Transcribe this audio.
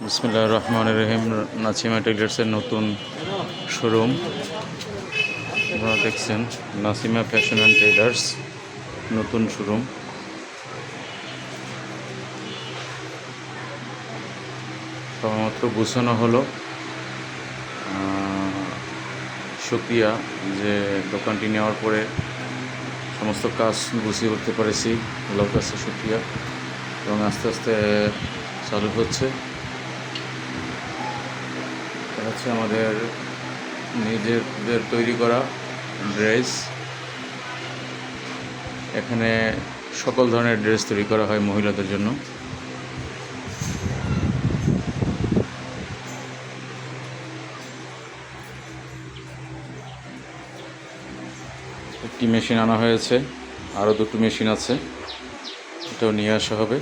বিসমিল্লাহির রহমানির রহিম। নাসিমা টেইলার্সের নতুন শোরুম আপনারা দেখছেন। নাসিমা ফ্যাশন অ্যান্ড টেইলার্স নতুন শোরুম। সবেমাত্র গুছানো হলো। শুকরিয়া যে দোকানটি নেওয়ার পরে সমস্ত কাজ গুছিয়ে উঠতে পেরেছি। আল্লাহর কাছে শুকরিয়া। এবং আস্তে আস্তে চালু হচ্ছে। এটা হচ্ছে আমাদের নিজেদের তৈরি করা ড্রেস। এখানে সকল ধরনের ড্রেস তৈরি করা হয় মহিলাদের জন্য। একটি মেশিন আনা হয়েছে, আরও দুটো মেশিন আছে, এটাও নিয়ে আসা হবে।